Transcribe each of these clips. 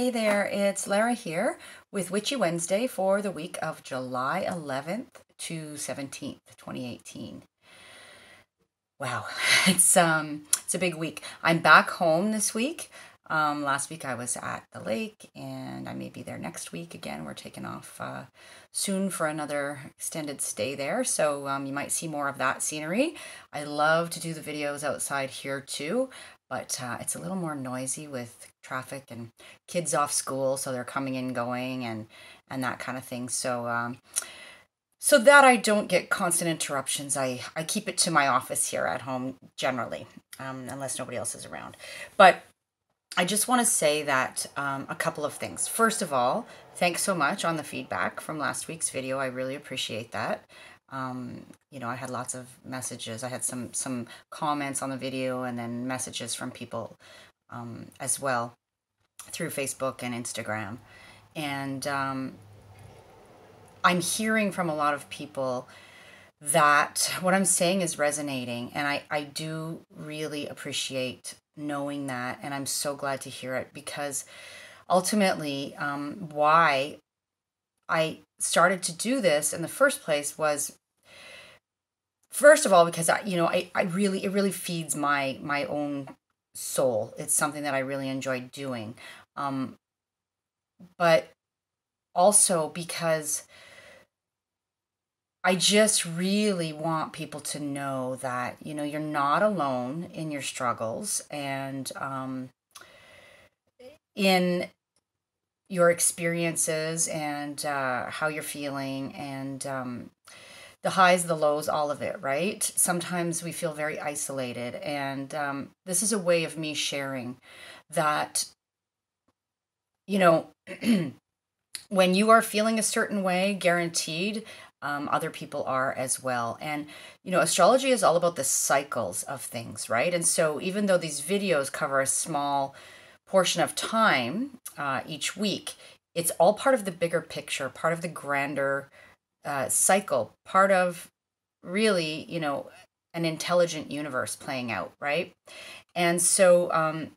Hey there, it's Lara here with Witchy Wednesday for the week of July 11th to 17th, 2018. Wow, it's a big week. I'm back home this week. Last week I was at the lake and I may be there next week again. We're taking off soon for another extended stay there. So you might see more of that scenery. I love to do the videos outside here too, but it's a little more noisy with traffic and kids off school. So they're coming and going and that kind of thing. So that I don't get constant interruptions, I keep it to my office here at home generally, unless nobody else is around. But I just want to say that a couple of things. First of all, thanks so much on the feedback from last week's video. I really appreciate that. You know, I had lots of messages. I had some comments on the video and then messages from people as well through Facebook and Instagram. And I'm hearing from a lot of people that what I'm saying is resonating, and I do really appreciate knowing that, and I'm so glad to hear it, because ultimately why I started to do this in the first place was, first of all, because it really feeds my own soul. It's something that I really enjoy doing, but also because I just really want people to know that, you're not alone in your struggles and in your experiences and how you're feeling and the highs, the lows, all of it, right? Sometimes we feel very isolated. And this is a way of me sharing that, when you are feeling a certain way, guaranteed, other people are as well. And, astrology is all about the cycles of things, right? And so even though these videos cover a small portion of time each week, it's all part of the bigger picture, part of the grander cycle, part of really, an intelligent universe playing out, right? And so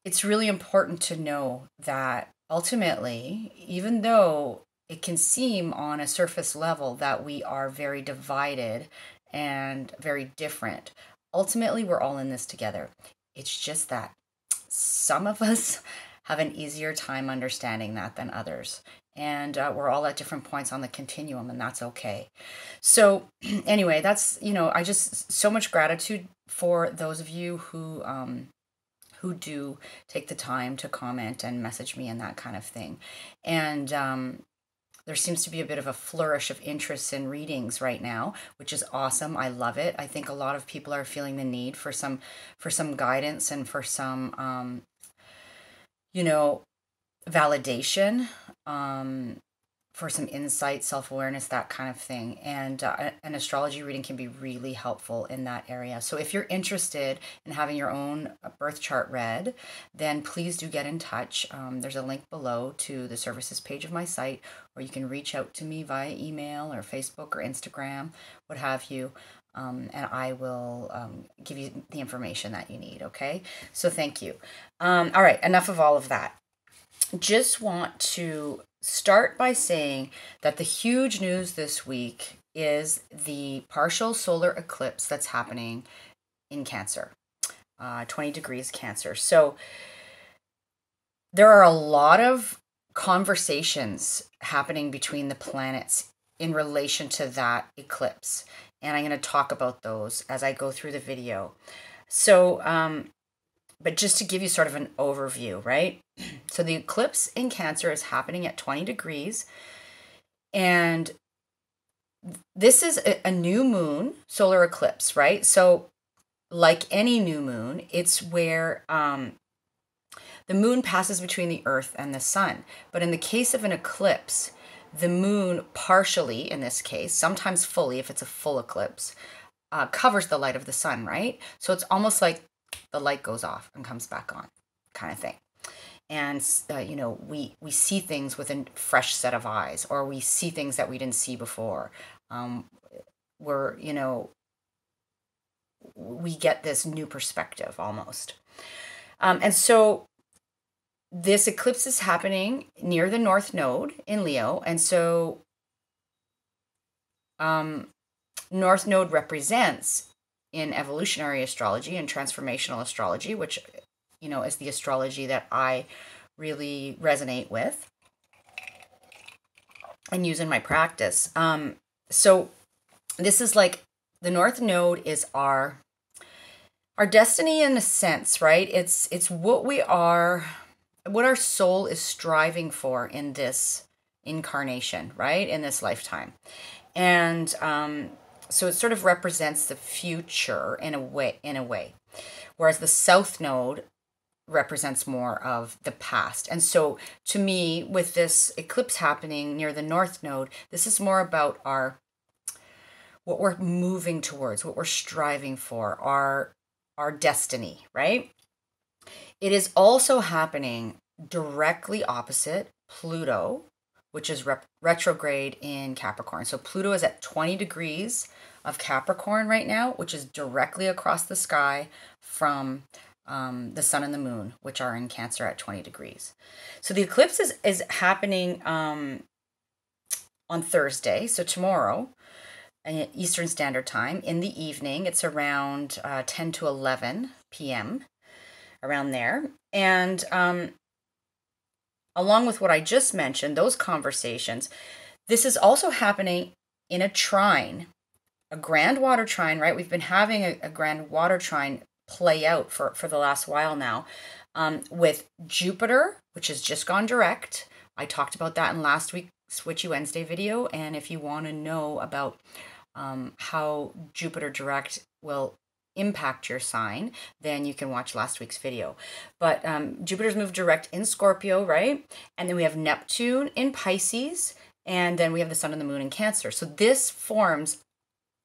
it's really important to know that ultimately, even though it can seem on a surface level that we are very divided and very different, ultimately we're all in this together. It's just that some of us have an easier time understanding that than others. And we're all at different points on the continuum, and that's okay. So anyway, that's, I just, so much gratitude for those of you who do take the time to comment and message me and that kind of thing. And there seems to be a bit of a flourish of interest in readings right now, which is awesome. I love it. I think a lot of people are feeling the need for some guidance and for some, validation, for some insight, self-awareness, that kind of thing. And an astrology reading can be really helpful in that area. So if you're interested in having your own birth chart read, then please do get in touch. There's a link below to the services page of my site, or you can reach out to me via email or Facebook or Instagram, what have you. And I will give you the information that you need, okay? So thank you. All right, enough of all of that. Just want to start by saying that the huge news this week is the partial solar eclipse that's happening in Cancer, 20 degrees Cancer. So there are a lot of conversations happening between the planets in relation to that eclipse. And I'm going to talk about those as I go through the video. So, but just to give you sort of an overview, right? So the eclipse in Cancer is happening at 20 degrees. And this is a new moon solar eclipse, right? So like any new moon, it's where the moon passes between the Earth and the sun. But in the case of an eclipse, the moon partially, in this case, sometimes fully, if it's a full eclipse, covers the light of the sun, right? So it's almost like the light goes off and comes back on, kind of thing. And, we see things with a fresh set of eyes, or we see things that we didn't see before. We get this new perspective almost. And so this eclipse is happening near the North Node in Leo. And so North Node represents in evolutionary astrology and transformational astrology, which, is the astrology that I really resonate with and use in my practice. So this is like the North Node is our destiny in a sense, right? It's what we are, what our soul is striving for in this incarnation, right? In this lifetime. And so it sort of represents the future in a way. Whereas the South Node represents more of the past. And so to me, with this eclipse happening near the North Node, this is more about what we're moving towards, what we're striving for, our destiny, right? It is also happening directly opposite Pluto, which is retrograde in Capricorn. So Pluto is at 20 degrees of Capricorn right now, which is directly across the sky from the sun and the moon, which are in Cancer at 20 degrees. So the eclipse is happening on Thursday, so tomorrow, Eastern Standard Time in the evening. It's around 10 to 11 p.m., around there. And along with what I just mentioned, those conversations, this is also happening in a trine, a grand water trine, right? We've been having a grand water trine play out for the last while now, with Jupiter, which has just gone direct. I talked about that in last week's Switchy Wednesday video. And if you want to know about how Jupiter direct will impact your sign, then you can watch last week's video. But Jupiter's moved direct in Scorpio, right? And then we have Neptune in Pisces, and then we have the sun and the moon in Cancer. So this forms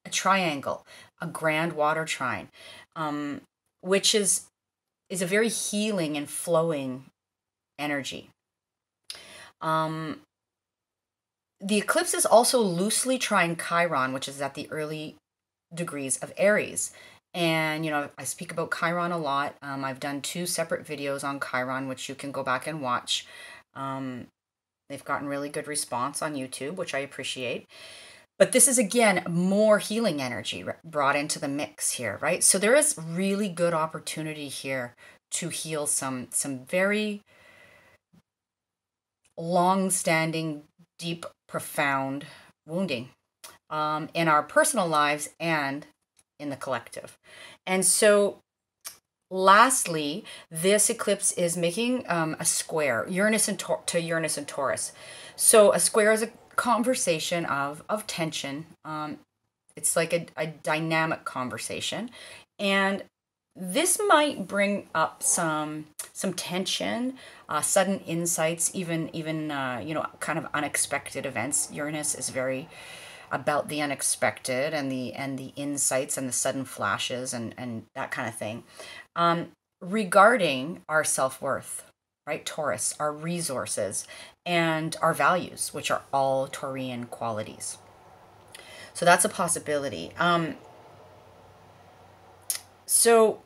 a triangle, a grand water trine, which is a very healing and flowing energy. The eclipse is also loosely trine Chiron, which is at the early degrees of Aries. And, I speak about Chiron a lot. I've done 2 separate videos on Chiron, which you can go back and watch. They've gotten really good response on YouTube, which I appreciate. But this is, again, more healing energy brought into the mix here, right? So there is really good opportunity here to heal some very long-standing, deep, profound wounding in our personal lives and in the collective. And so lastly, this eclipse is making a square, Uranus to Uranus and Taurus. So a square is a conversation of tension. It's like a dynamic conversation. And this might bring up some tension, sudden insights, even kind of unexpected events. Uranus is very about the unexpected and the insights and the sudden flashes and that kind of thing. Regarding our self-worth, right? Taurus, our resources and our values, which are all Taurian qualities. So that's a possibility. So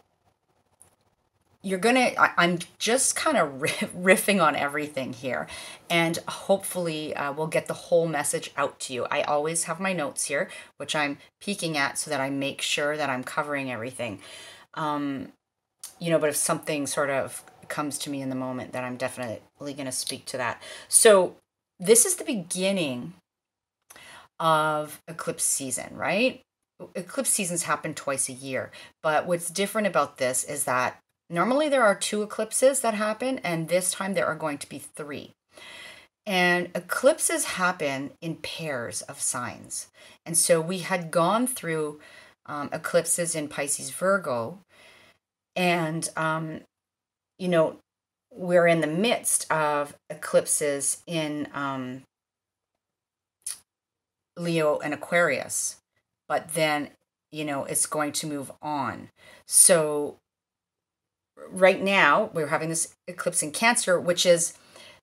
I'm just kind of riffing on everything here, and hopefully we'll get the whole message out to you. I always have my notes here, which I'm peeking at so that I make sure that I'm covering everything. But if something sort of comes to me in the moment, then I'm definitely going to speak to that. So this is the beginning of eclipse season, right? Eclipse seasons happen twice a year, but what's different about this is that normally there are 2 eclipses that happen, and this time there are going to be 3. And eclipses happen in pairs of signs. And so we had gone through eclipses in Pisces, Virgo, and, we're in the midst of eclipses in Leo and Aquarius, but then, it's going to move on. So right now we're having this eclipse in Cancer, which is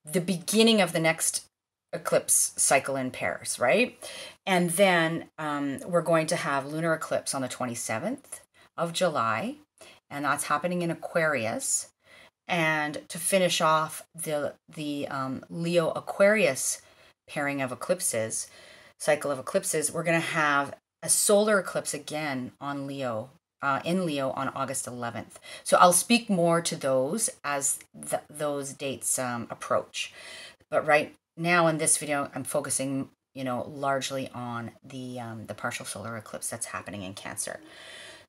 the beginning of the next eclipse cycle in pairs, right? And then we're going to have lunar eclipse on the 27th of July, and that's happening in Aquarius. And to finish off the Leo Aquarius pairing of eclipses, cycle of eclipses, we're going to have a solar eclipse again on Leo, in Leo on August 11th. So I'll speak more to those as those dates approach. But right now in this video, I'm focusing, largely on the partial solar eclipse that's happening in Cancer.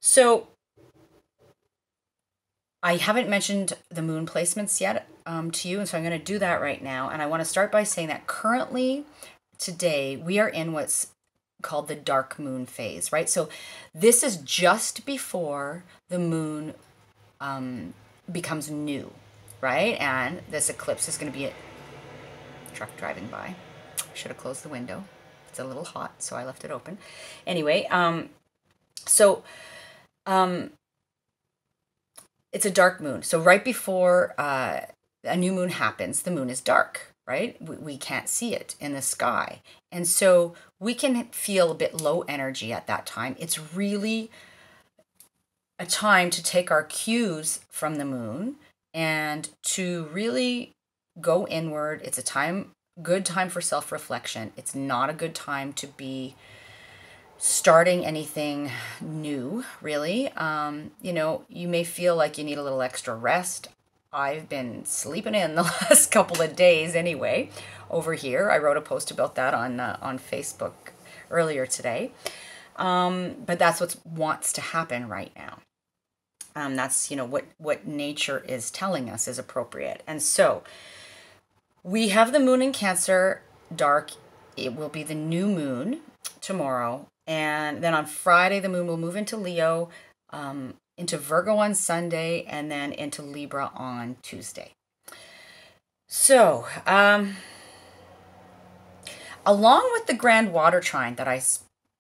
So I haven't mentioned the moon placements yet to you, and so I'm going to do that right now. And I want to start by saying that currently, today, we are in what's called the dark moon phase, right? So this is just before the moon becomes new, right? And this eclipse is going to be a truck driving by. I should have closed the window. It's a little hot, so I left it open. Anyway, it's a dark moon. So right before a new moon happens, the moon is dark, right? We can't see it in the sky. And so we can feel a bit low energy at that time. It's really a time to take our cues from the moon and to really go inward. It's a good time for self-reflection. It's not a good time to be starting anything new, really. You may feel like you need a little extra rest. I've been sleeping in the last couple of days anyway, over here. I wrote a post about that on Facebook earlier today. But that's what wants to happen right now. That's, what nature is telling us is appropriate. And so we have the moon in Cancer, dark. It will be the new moon tomorrow. And then on Friday, the moon will move into Leo, into Virgo on Sunday, and then into Libra on Tuesday. So, along with the grand water trine that I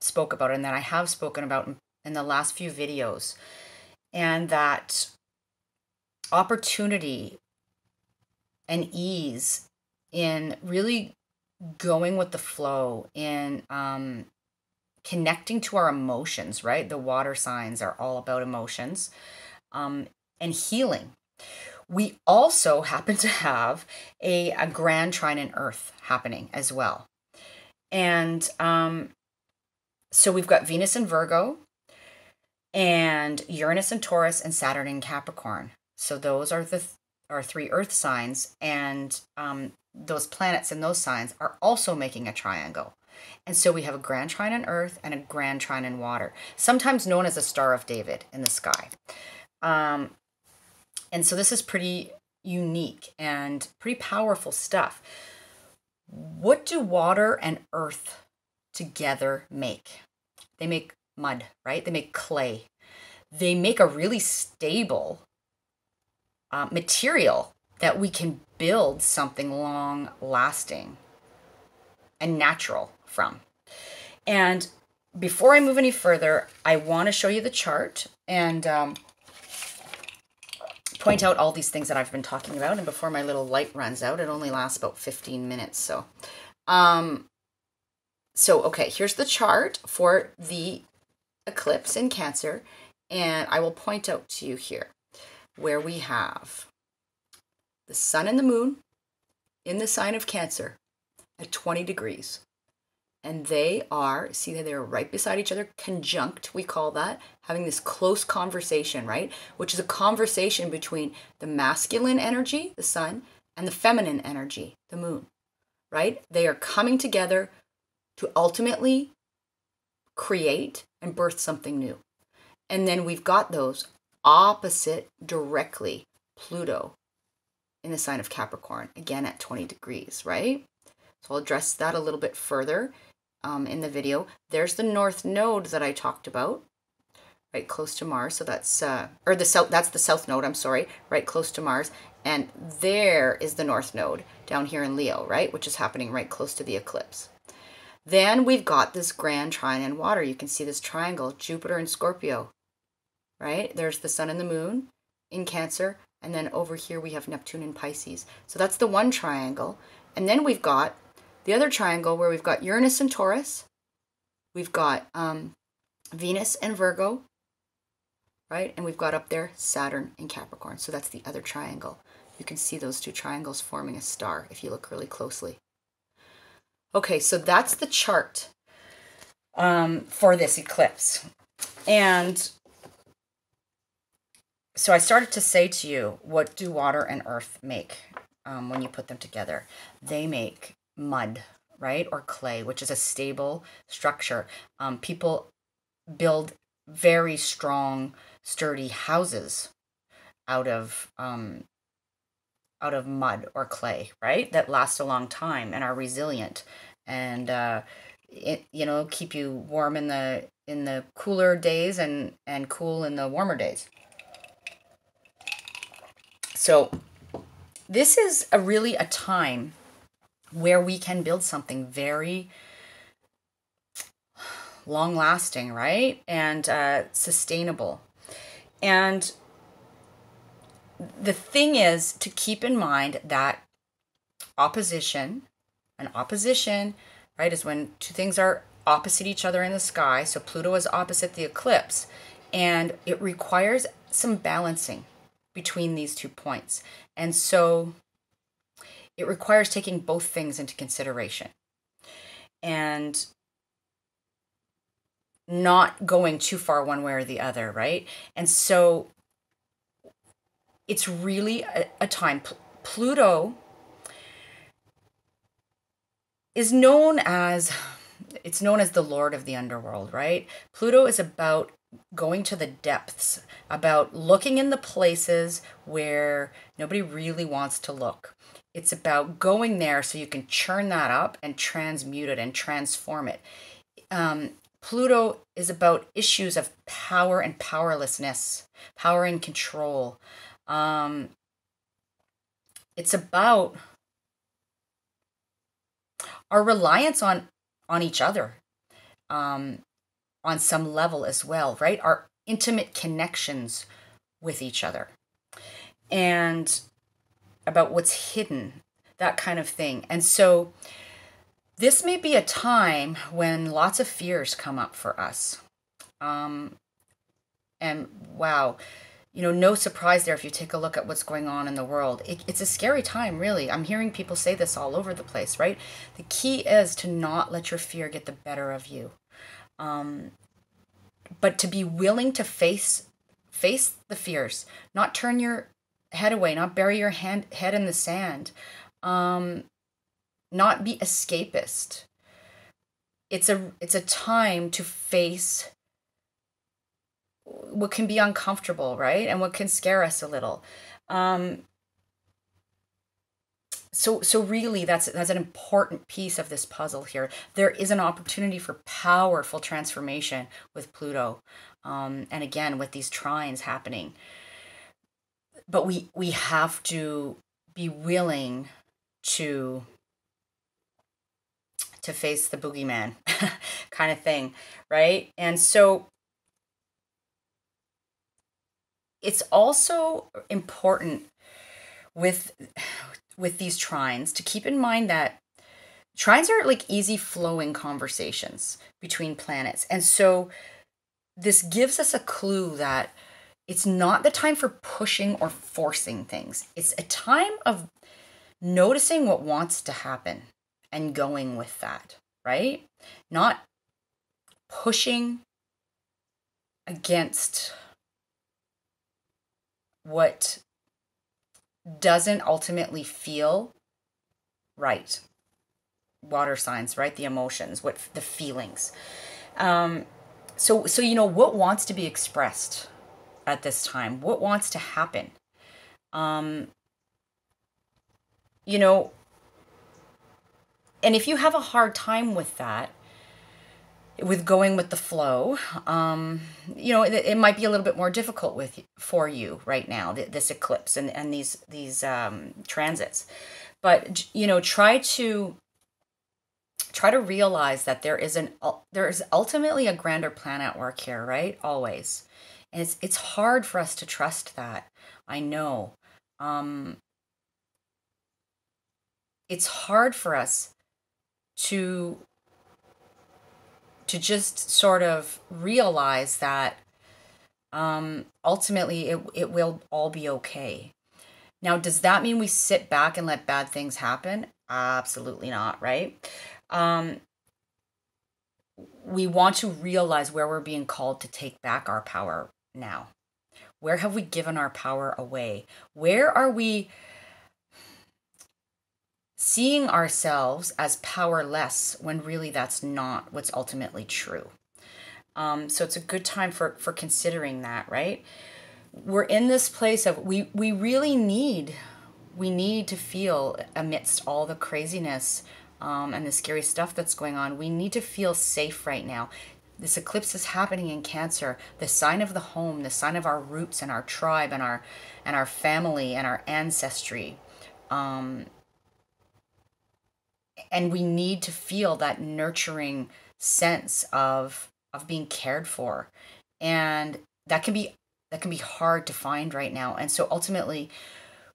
spoke about and that I have spoken about in the last few videos, and that opportunity and ease in really going with the flow, in connecting to our emotions, right? The water signs are all about emotions, and healing. We also happen to have a grand trine in Earth happening as well. And so we've got Venus in Virgo and Uranus in Taurus and Saturn in Capricorn. So those are our three Earth signs, and those planets in those signs are also making a triangle. And so we have a grand trine in Earth and a grand trine in water, sometimes known as a Star of David in the sky. And so this is pretty unique and pretty powerful stuff. What do water and earth together make? They make mud, right? They make clay. They make a really stable material that we can build something long-lasting and natural from. And before I move any further, I want to show you the chart and point out all these things that I've been talking about. And before my little light runs out, it only lasts about 15 minutes. So, okay, here's the chart for the eclipse in Cancer. And I will point out to you here where we have the sun and the moon in the sign of Cancer at 20 degrees. And they are, see that they're right beside each other, conjunct, we call that, having this close conversation, right? Which is a conversation between the masculine energy, the sun, and the feminine energy, the moon, right? They are coming together to ultimately create and birth something new. And then we've got those opposite directly, Pluto in the sign of Capricorn, again at 20 degrees, right? So I'll address that a little bit further in the video. There's the north node that I talked about, right close to Mars. So that's, or the south, that's the south node, I'm sorry, right close to Mars. And there is the north node down here in Leo, right, which is happening right close to the eclipse. Then we've got this grand trine in water. You can see this triangle, Jupiter and Scorpio, right? There's the sun and the moon in Cancer. And then over here we have Neptune and Pisces. So that's the one triangle. And then we've got the other triangle where we've got Uranus and Taurus. We've got Venus and Virgo, right? And we've got up there Saturn and Capricorn. So that's the other triangle. You can see those two triangles forming a star if you look really closely. Okay, so that's the chart for this eclipse. And so I started to say to you, what do water and earth make when you put them together? They make mud, right? Or clay, which is a stable structure. People build very strong, sturdy houses out of mud or clay, right? That last a long time and are resilient, and keep you warm in the cooler days and cool in the warmer days. So this is really a time where we can build something very long lasting, right? And sustainable. And the thing is to keep in mind that opposition, right, is when two things are opposite each other in the sky. So Pluto is opposite the eclipse, and it requires some balancing between these 2 points. And so it requires taking both things into consideration and not going too far one way or the other, right? And so it's really a time. Pluto is known as the Lord of the underworld, right? Pluto is about going to the depths, about looking in the places where nobody really wants to look. It's about going there so you can churn that up and transmute it and transform it. Pluto is about issues of power and powerlessness, power and control. It's about our reliance on each other, on some level as well, right? Our intimate connections with each other, and about what's hidden, that kind of thing. And so this may be a time when lots of fears come up for us. And wow, no surprise there if you take a look at what's going on in the world. It's a scary time, really. I'm hearing people say this all over the place, right? The key is to not let your fear get the better of you. But to be willing to face the fears, not turn your head away, not bury your head in the sand, not be escapist. It's a time to face what can be uncomfortable, right? And what can scare us a little. So really that's an important piece of this puzzle here. There is an opportunity for powerful transformation with Pluto. And again, with these trines happening. But we have to be willing to face the boogeyman kind of thing, right? And so it's also important with these trines to keep in mind that trines are like easy flowing conversations between planets. And so this gives us a clue that it's not the time for pushing or forcing things. It's a time of noticing what wants to happen and going with that, right? Not pushing against what doesn't ultimately feel right. Water signs, right? The emotions, the feelings. So what wants to be expressed at this time? What wants to happen? And if you have a hard time with that, with going with the flow, it might be a little bit more difficult for you right now, this eclipse and these transits. But try to realize that there is ultimately a grander plan at work here, right? Always. And it's hard for us to trust that. I know. It's hard for us to just sort of realize that ultimately it will all be okay. Now, does that mean we sit back and let bad things happen? Absolutely not, right? Um, we want to realize where we're being called to take back our power now. Where have we given our power away? Where are we seeing ourselves as powerless when really that's not what's ultimately true? So it's a good time for considering that, right? We're in this place of we really need to feel amidst all the craziness and the scary stuff that's going on. We need to feel safe right now. This eclipse is happening in Cancer, the sign of the home, the sign of our roots and our tribe and our family and our ancestry. And we need to feel that nurturing sense of being cared for, and that can be hard to find right now. And so ultimately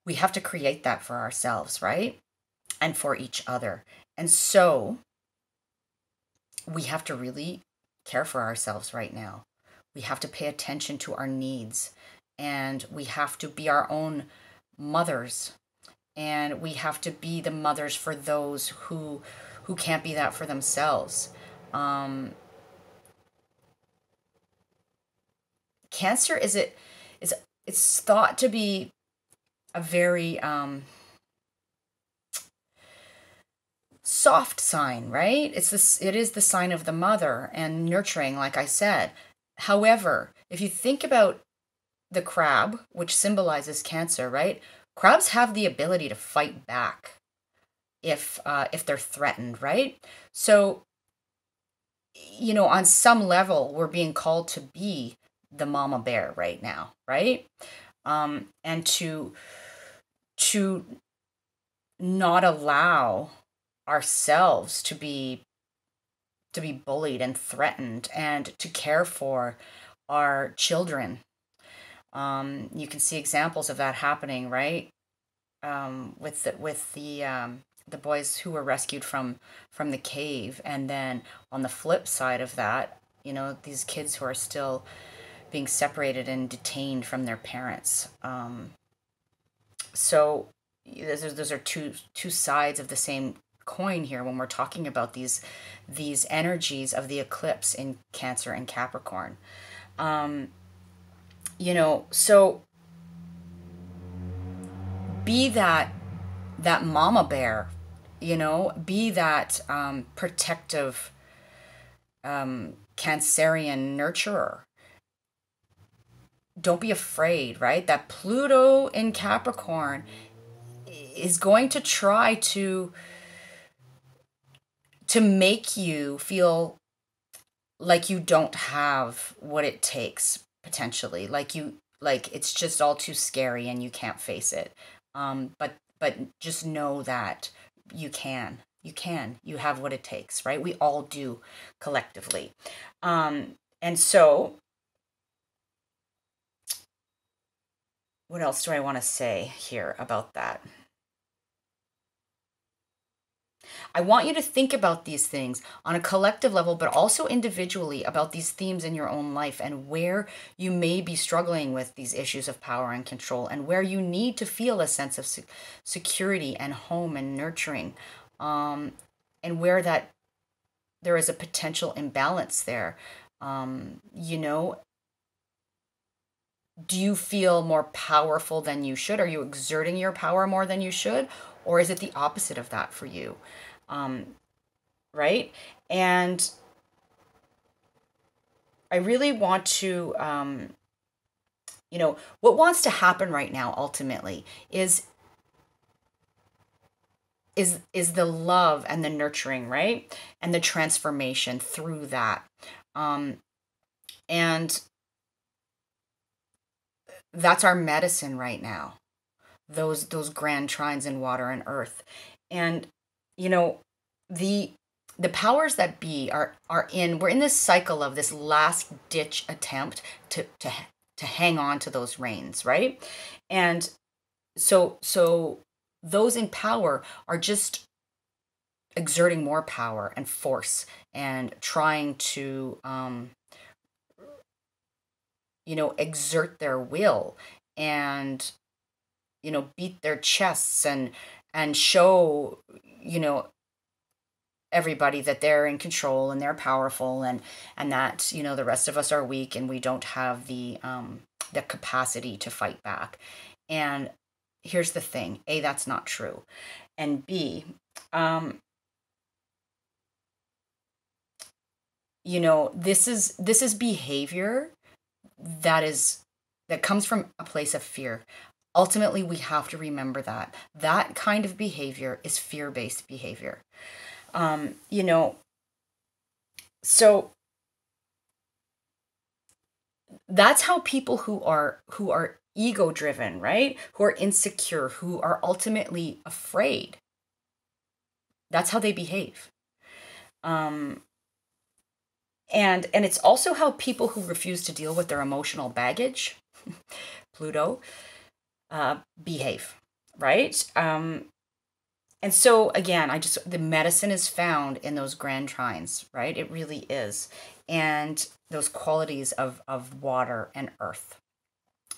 we have to create that for ourselves, right? And for each other. And so we have to really care for ourselves right now. We have to pay attention to our needs, and we have to be our own mothers, and we have to be the mothers for those who can't be that for themselves. Cancer is it's thought to be a very soft sign, right? It is the sign of the mother and nurturing, like I said. However, if you think about the crab, which symbolizes Cancer, right? Crabs have the ability to fight back if they're threatened, right? So, on some level, we're being called to be the mama bear right now, right? And to not allow ourselves to be bullied and threatened, and to care for our children. You can see examples of that happening, right? With the boys who were rescued from the cave, and then on the flip side of that, these kids who are still being separated and detained from their parents. So those are two sides of the same coin here when we're talking about these energies of the eclipse in Cancer and Capricorn. So be that mama bear, be that protective Cancerian nurturer. Don't be afraid, right? That Pluto in Capricorn is going to try to make you feel like you don't have what it takes, potentially, like it's just all too scary and you can't face it. But just know that you have what it takes, right? We all do, collectively. And so what else do I want to say here about that? I want you to think about these things on a collective level, but also individually, about these themes in your own life, and where you may be struggling with these issues of power and control, and where you need to feel a sense of security and home and nurturing, and where that there is a potential imbalance there. You know, do you feel more powerful than you should? Are you exerting your power more than you should? Or is it the opposite of that for you? Right? And I really want to, what wants to happen right now ultimately is the love and the nurturing, right? And the transformation through that. And that's our medicine right now. Those grand trines in water and earth. And the powers that be we're in this cycle of this last ditch attempt to hang on to those reins, right? And so those in power are just exerting more power and force, and trying to exert their will, and beat their chests and show, everybody that they're in control and they're powerful, and that, the rest of us are weak and we don't have the capacity to fight back. And here's the thing: A, that's not true. And B, this is behavior that comes from a place of fear. Ultimately, we have to remember that kind of behavior is fear-based behavior. So that's how people who are ego driven, right? Who are insecure, who are ultimately afraid, that's how they behave. And it's also how people who refuse to deal with their emotional baggage, Pluto, behave, right? And so again, the medicine is found in those grand trines, right? It really is. And those qualities of water and earth,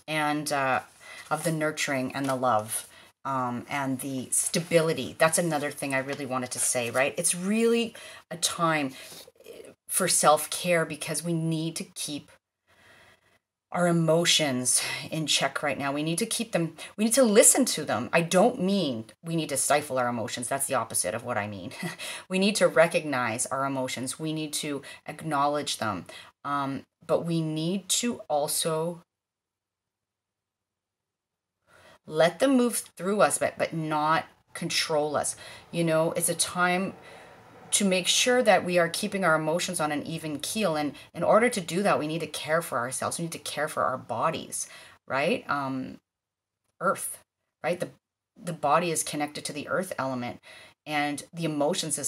and of the nurturing and the love, and the stability. That's another thing I really wanted to say, right? It's really a time for self-care, because we need to keep our emotions in check right now. We need to keep them, we need to listen to them. I don't mean we need to stifle our emotions. That's the opposite of what I mean. We need to recognize our emotions. We need to acknowledge them. But we need to also let them move through us, but not control us. It's a time to make sure that we are keeping our emotions on an even keel. And in order to do that, we need to care for ourselves. We need to care for our bodies, right? Earth, right? The body is connected to the earth element, and the emotions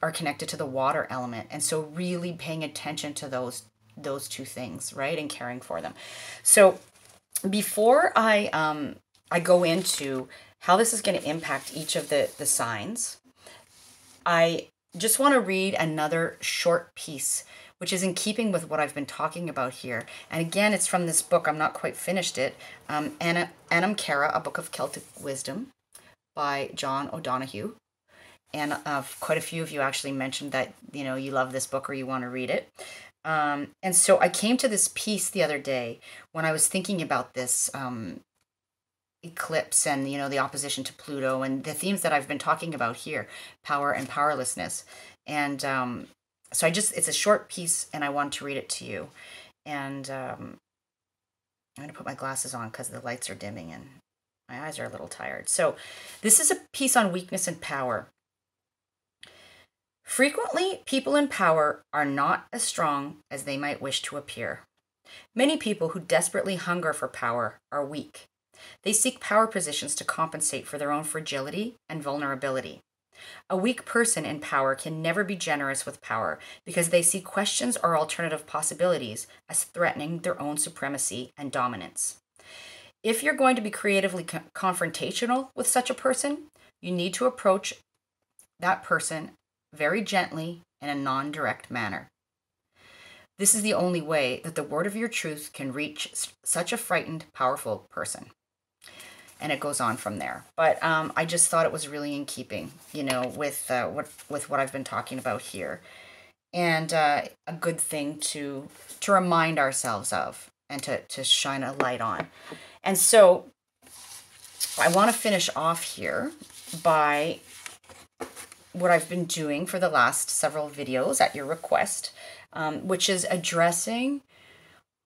are connected to the water element. And so really paying attention to those two things, right? And caring for them. So before I go into how this is going to impact each of the signs, I just want to read another short piece, which is in keeping with what I've been talking about here. And again, it's from this book. I'm not quite finished it. Anam Cara, A Book of Celtic Wisdom by John O'Donoghue. And quite a few of you actually mentioned that, you love this book or you want to read it. And so I came to this piece the other day when I was thinking about this eclipse and the opposition to Pluto and the themes that I've been talking about here, power and powerlessness. And so it's a short piece and I want to read it to you. And I'm going to put my glasses on because the lights are dimming and my eyes are a little tired. So this is a piece on weakness and power. Frequently, people in power are not as strong as they might wish to appear. Many people who desperately hunger for power are weak. They seek power positions to compensate for their own fragility and vulnerability. A weak person in power can never be generous with power because they see questions or alternative possibilities as threatening their own supremacy and dominance. If you're going to be creatively confrontational with such a person, you need to approach that person very gently in a non-direct manner. This is the only way that the word of your truth can reach such a frightened, powerful person. And it goes on from there. But I just thought it was really in keeping, with what I've been talking about here. And a good thing to remind ourselves of and to shine a light on. And so I want to finish off here by what I've been doing for the last several videos at your request, which is addressing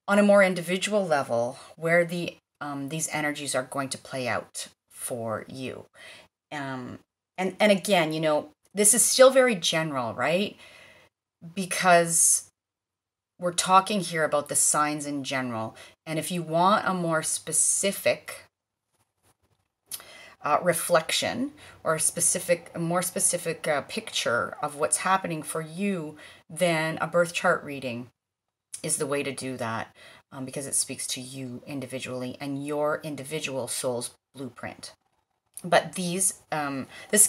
on a more individual level where these energies are going to play out for you. And again, this is still very general, right? Because we're talking here about the signs in general. And if you want a more specific reflection or a more specific picture of what's happening for you, then a birth chart reading is the way to do that. Because it speaks to you individually and your individual soul's blueprint. But this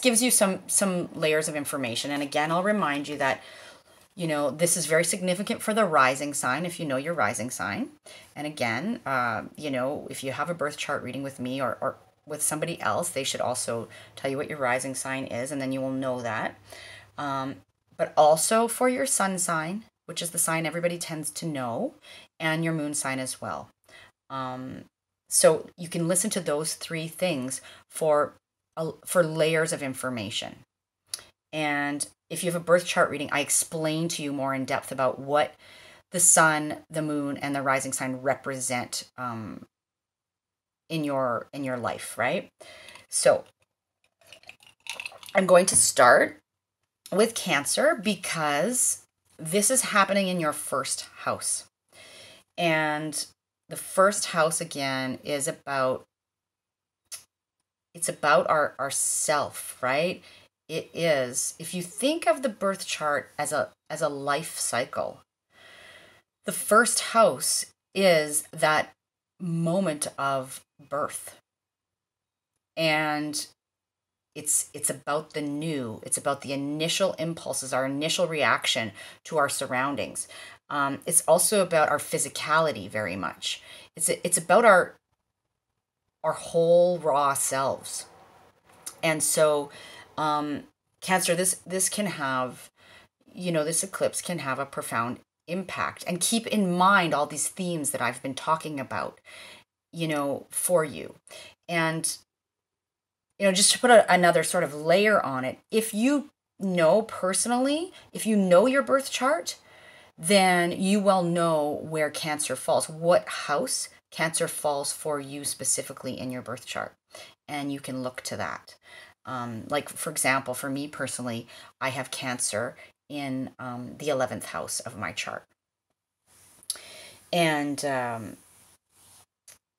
gives you some layers of information. And again, I'll remind you that, this is very significant for the rising sign, if you know your rising sign. And again, if you have a birth chart reading with me or with somebody else, they should also tell you what your rising sign is, and then you will know that. But also for your sun sign, which is the sign everybody tends to know, and your moon sign as well. So you can listen to those three things for layers of information. And if you have a birth chart reading, I explain to you more in depth about what the sun, the moon, and the rising sign represent in your life, right? So I'm going to start with Cancer because this is happening in your first house. And the first house, again, is about, it's about our self, right? It is, if you think of the birth chart as a life cycle, the first house is that moment of birth. And it's about the new. It's about the initial impulses, our initial reaction to our surroundings. It's also about our physicality very much. It's about our whole raw selves. And so Cancer, this can have, this eclipse can have a profound impact. And keep in mind all these themes that I've been talking about, for you. And just to put another sort of layer on it, if you know personally, if you know your birth chart, then you will know where Cancer falls, what house Cancer falls for you specifically in your birth chart. And you can look to that. Like, for example, for me personally, I have Cancer in the 11th house of my chart. And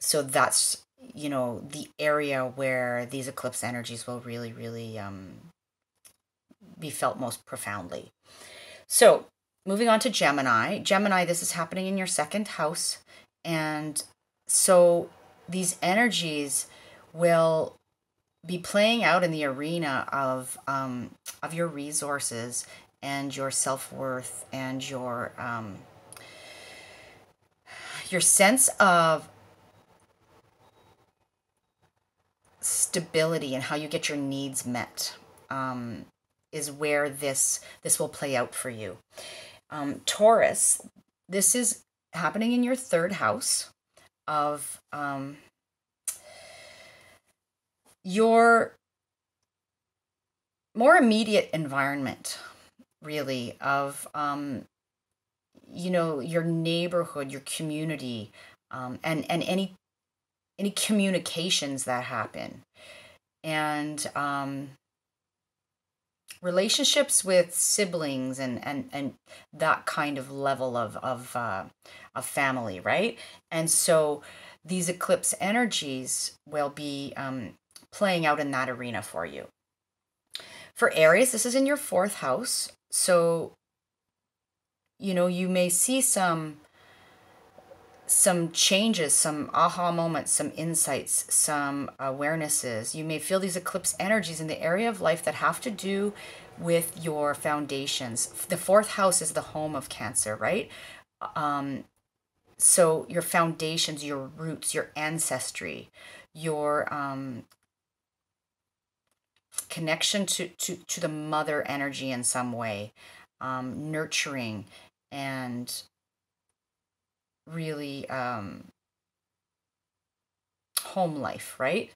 so that's, the area where these eclipse energies will really, really be felt most profoundly. So moving on to Gemini. Gemini, this is happening in your second house. And so these energies will be playing out in the arena of your resources and your self-worth and your sense of stability and how you get your needs met is where this will play out for you. Taurus, this is happening in your third house of your more immediate environment, really, of your neighborhood, your community, and any communications that happen, and relationships with siblings and that kind of level of family, right? And so these eclipse energies will be playing out in that arena for you. For Aries, this is in your fourth house. So, you may see some changes, some aha moments, some insights, some awarenesses. You may feel these eclipse energies in the area of life that have to do with your foundations. The fourth house is the home of Cancer, right? So your foundations, your roots, your ancestry, your connection to the mother energy in some way, nurturing and really home life, right?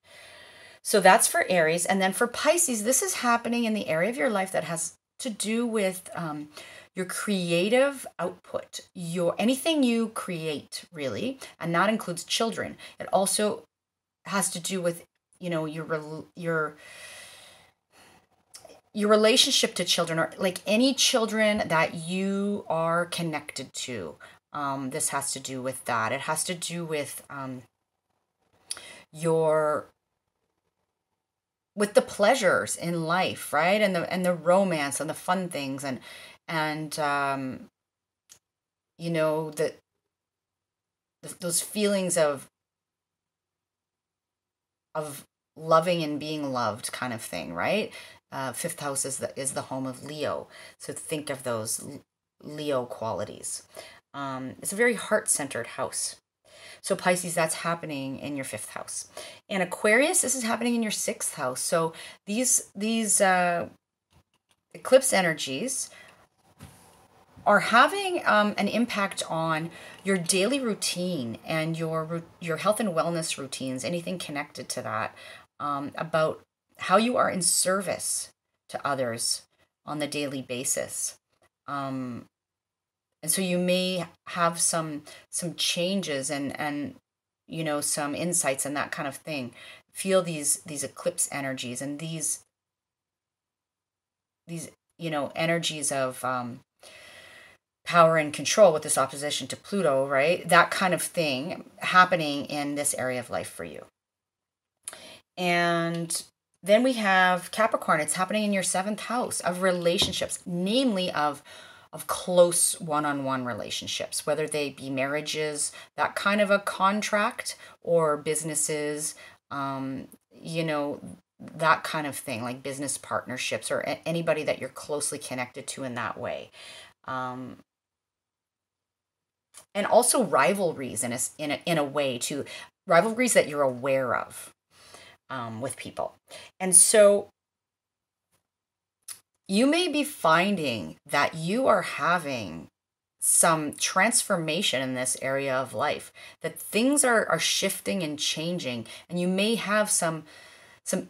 So that's for Aries. And then for Pisces, this is happening in the area of your life that has to do with your creative output, anything you create, really, and that includes children. It also has to do with your relationship to children, or like any children that you are connected to. This has to do with that. It has to do with with the pleasures in life, right? And the romance and the fun things and those feelings of loving and being loved kind of thing, right? Fifth house is the home of Leo. So think of those Leo qualities. It's a very heart-centered house. So Pisces, that's happening in your 5th house. And Aquarius, this is happening in your 6th house. So these eclipse energies are having an impact on your daily routine and your health and wellness routines, anything connected to that, about how you are in service to others on the daily basis. And so you may have some changes and some insights and that kind of thing. Feel these eclipse energies and these energies of power and control with this opposition to Pluto, right? That kind of thing happening in this area of life for you. And then we have Capricorn. It's happening in your 7th house of relationships, namely of close one-on-one relationships, whether they be marriages, that kind of a contract, or businesses, that kind of thing, like business partnerships or anybody that you're closely connected to in that way. And also rivalries in a way too, rivalries that you're aware of with people. And so you may be finding that you are having some transformation in this area of life, that things are shifting and changing, and you may have some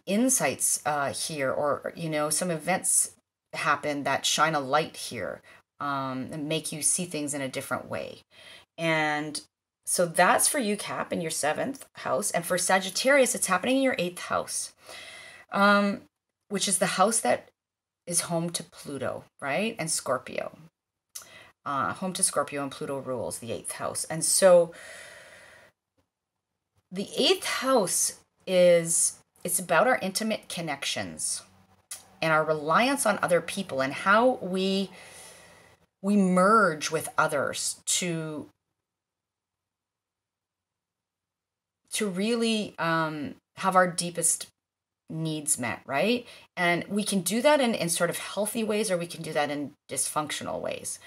insights here, or some events happen that shine a light here, and make you see things in a different way. And so that's for you, Cap, in your 7th house. And for Sagittarius, it's happening in your 8th house, which is the house that is home to Pluto, right? And Scorpio. Home to Scorpio, and Pluto rules the 8th house. And so the 8th house it's about our intimate connections and our reliance on other people, and how we merge with others to really have our deepest needs met, right? And we can do that in sort of healthy ways, or we can do that in dysfunctional ways.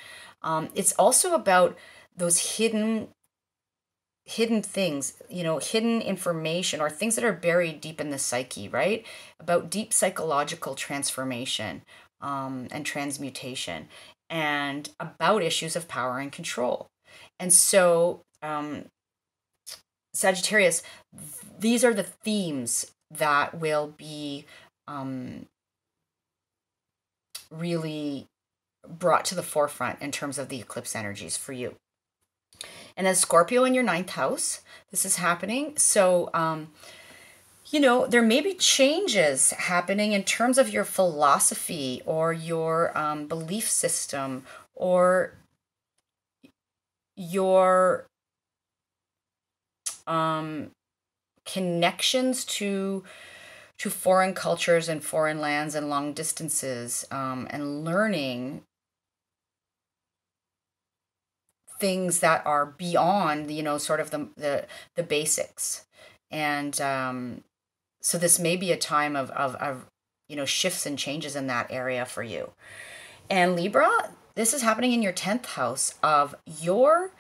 It's also about those hidden things, hidden information, or things that are buried deep in the psyche, right? About deep psychological transformation and transmutation, and about issues of power and control. And so Sagittarius, these are the themes that will be really brought to the forefront in terms of the eclipse energies for you. And then Scorpio in your 9th house, this is happening. So, there may be changes happening in terms of your philosophy, or your belief system, or your connections to foreign cultures and foreign lands and long distances, and learning things that are beyond, sort of the basics. And so this may be a time of shifts and changes in that area for you. And Libra, this is happening in your 10th house of your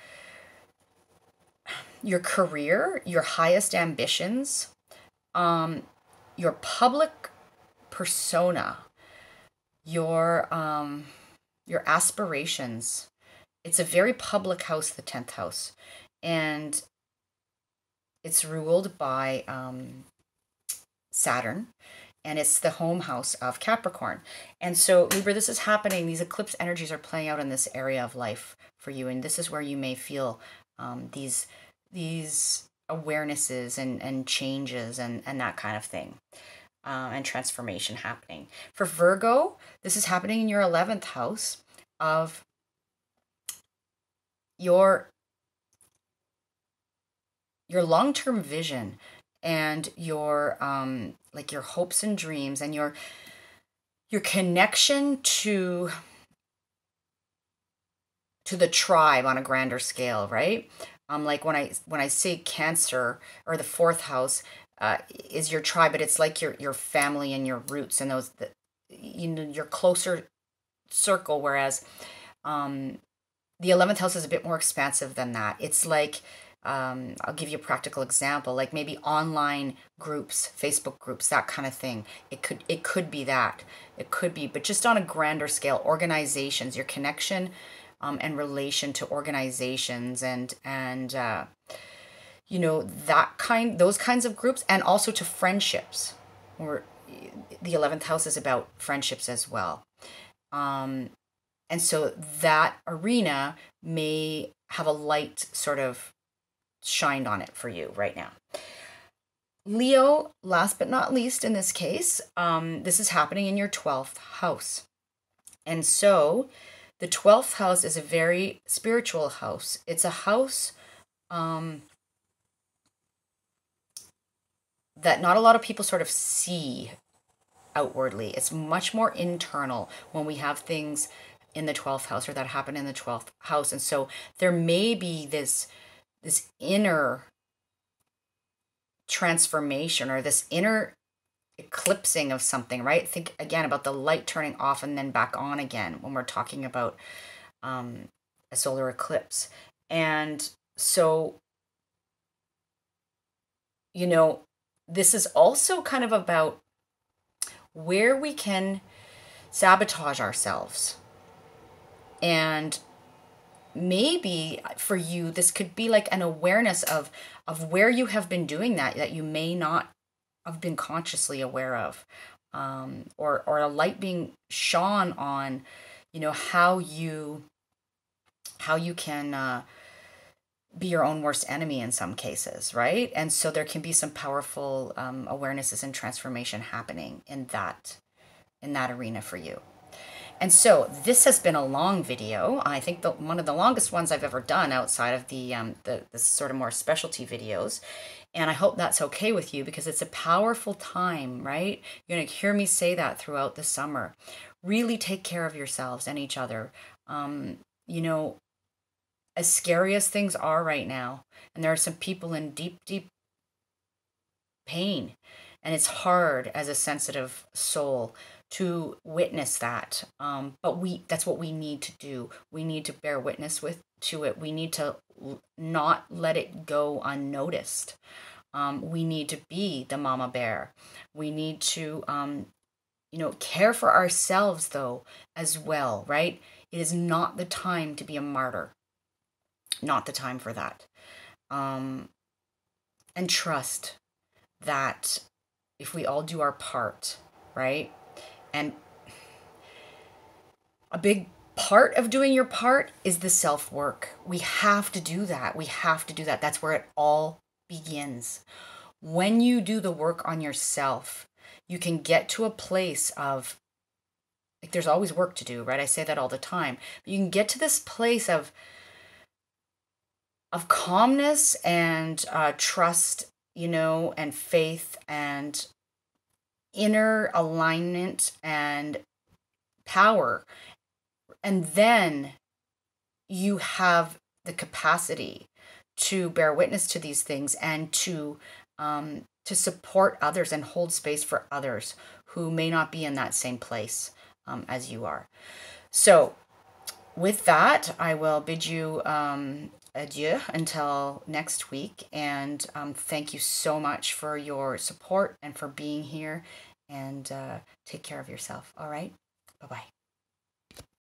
career, your highest ambitions, your public persona, your aspirations. It's a very public house, the 10th house, and it's ruled by Saturn, and it's the home house of Capricorn. And so Libra, this is happening. These eclipse energies are playing out in this area of life for you, and this is where you may feel these awarenesses and changes and that kind of thing, and transformation happening. For Virgo, this is happening in your 11th house of your long-term vision, and your your hopes and dreams, and your connection to the tribe on a grander scale, right? Like when I say Cancer, or the 4th house is your tribe, but it's like your family and your roots, and those your closer circle, whereas the 11th house is a bit more expansive than that. It's like I'll give you a practical example, like maybe online groups, Facebook groups, that kind of thing. It could be that. It could be, but just on a grander scale, organizations, your connection and relation to organizations and you know, those kinds of groups, and also to friendships. Or the 11th house is about friendships as well. And so that arena may have a light sort of shined on it for you right now. Leo, last but not least in this case, this is happening in your 12th house. And so the 12th house is a very spiritual house. It's a house that not a lot of people sort of see outwardly. It's much more internal when we have things in the 12th house or that happen in the 12th house. And so there may be this inner transformation or this inner eclipsing of something, right? Think again about the light turning off and then back on again when we're talking about a solar eclipse. And so, you know, this is also kind of about where we can sabotage ourselves. And maybe for you, this could be like an awareness of where you have been doing that you may not have been consciously aware of, or a light being shone on, you know, how you can be your own worst enemy in some cases, right? And so there can be some powerful awarenesses and transformation happening in that arena for you. And so this has been a long video. I think one of the longest ones I've ever done outside of the sort of more specialty videos. And I hope that's okay with you, because it's a powerful time, right? You're going to hear me say that throughout the summer. Really take care of yourselves and each other. You know, as scary as things are right now, and there are some people in deep, deep pain, and it's hard as a sensitive soul to witness that. But that's what we need to do. We need to bear witness to it. We need to not let it go unnoticed. We need to be the mama bear. We need to, you know, care for ourselves though as well, right? It is not the time to be a martyr. Not the time for that. And trust that if we all do our part, right? And a big part of doing your part is the self-work. We have to do that. We have to do that. That's where it all begins. When you do the work on yourself, you can get to a place of, like, there's always work to do, right? I say that all the time. But you can get to this place of calmness and trust, you know, and faith and inner alignment and power. And then you have the capacity to bear witness to these things and to support others and hold space for others who may not be in that same place as you are. So with that, I will bid you adieu until next week. And thank you so much for your support and for being here. And take care of yourself. All right. Bye-bye.